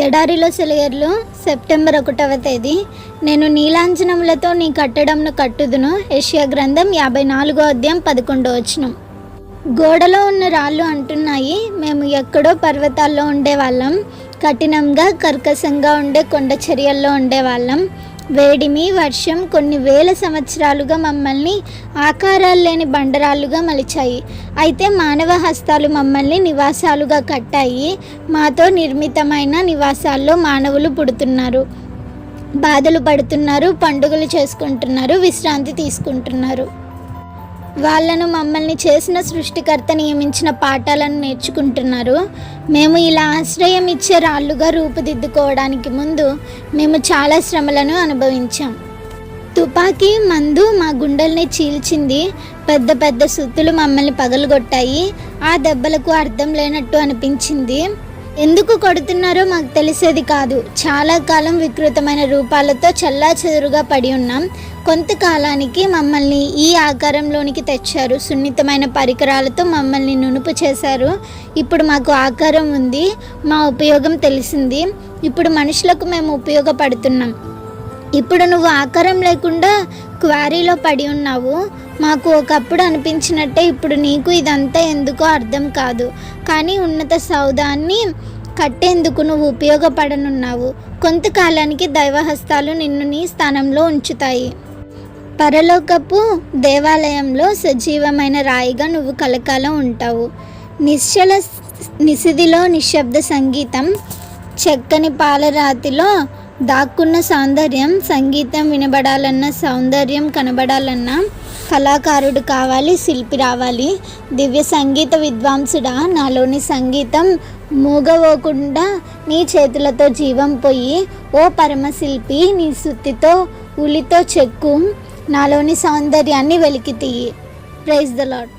ఎడారిలో సెలయేర్లు సెప్టెంబర్ 1వ తేదీ. నేను నీలాంజనములతో నీ కట్టడంను కట్టుదును. యెషయా గ్రంథం 54వ అధ్యాయం 11వ వచనం. గోడలో ఉన్న రాళ్ళు అంటున్నాయి, మేము ఎక్కడో పర్వతాల్లో ఉండేవాళ్ళం, కఠినంగా కర్కశంగా ఉండే కొండ చర్యల్లో ఉండేవాళ్ళం. వేడిమి, వర్షం కొన్ని వేల సంవత్సరాలుగా మమ్మల్ని ఆకారాలు లేని బండరాళ్ళుగా మలిచాయి. అయితే మానవ హస్తాలు మమ్మల్ని నివాసాలుగా కట్టాయి. మాతో నిర్మితమైన నివాసాల్లో మానవులు పుడుతున్నారు, బాధలు పడుతున్నారు, పండుగలు చేసుకుంటున్నారు, విశ్రాంతి తీసుకుంటున్నారు. వాళ్ళను మమ్మల్ని చేసిన సృష్టికర్త నియమించిన పాఠాలను నేర్చుకుంటున్నారు. మేము ఇలా ఆశ్రయం ఇచ్చే రాళ్ళుగా రూపుదిద్దుకోవడానికి ముందు మేము చాలా శ్రమలను అనుభవించాం. తుపాకీ మందు మా గుండెల్ని చీల్చింది. పెద్ద పెద్ద సుత్తులు మమ్మల్ని పగలగొట్టాయి. ఆ దెబ్బలకు అర్థం లేనట్టు అనిపించింది. ఎందుకు కొడుతున్నారో మాకు తెలిసేది కాదు. చాలా కాలం వికృతమైన రూపాలతో చెల్లాచెదురుగా పడి ఉన్నాం. కొంతకాలానికి మమ్మల్ని ఈ ఆకారంలోనికి తెచ్చారు. సున్నితమైన పరికరాలతో మమ్మల్ని నునుపు చేశారు. ఇప్పుడు మాకు ఆకారం ఉంది, మా ఉపయోగం తెలిసింది. ఇప్పుడు మనుషులకు మేము ఉపయోగపడుతున్నాం. ఇప్పుడు నువ్వు ఆకారం లేకుండా క్వారీలో పడి ఉన్నావు. మాకు ఒకప్పుడు అనిపించినట్టే ఇప్పుడు నీకు ఇదంతా ఎందుకో అర్థం కాదు. కానీ ఉన్నత సౌధాన్ని కట్టేందుకు నువ్వు ఉపయోగపడనున్నావు. కొంతకాలానికి దైవహస్తాలు నిన్ను నీ స్థానంలో ఉంచుతాయి. పరలోకపు దేవాలయంలో సజీవమైన రాయిగా నువ్వు కలకాలం ఉంటావు. నిశ్చల నిశిదిలో నిశ్శబ్ద సంగీతం, చెక్కని పాలరాతిలో దాక్కున్న సౌందర్యం. సంగీతం వినబడాలన్నా, సౌందర్యం కనబడాలన్నా కళాకారుడు కావాలి, శిల్పి రావాలి. దివ్య సంగీత విద్వాంసుడా, నాలోని సంగీతం మూగవోకుండా నీ చేతులతో జీవం పొయ్యి. ఓ పరమశిల్పి, నీ సుత్తితో ఉలితో చెక్కు, నాలోని సౌందర్యాన్ని వెలికి తీయి. Praise the lord.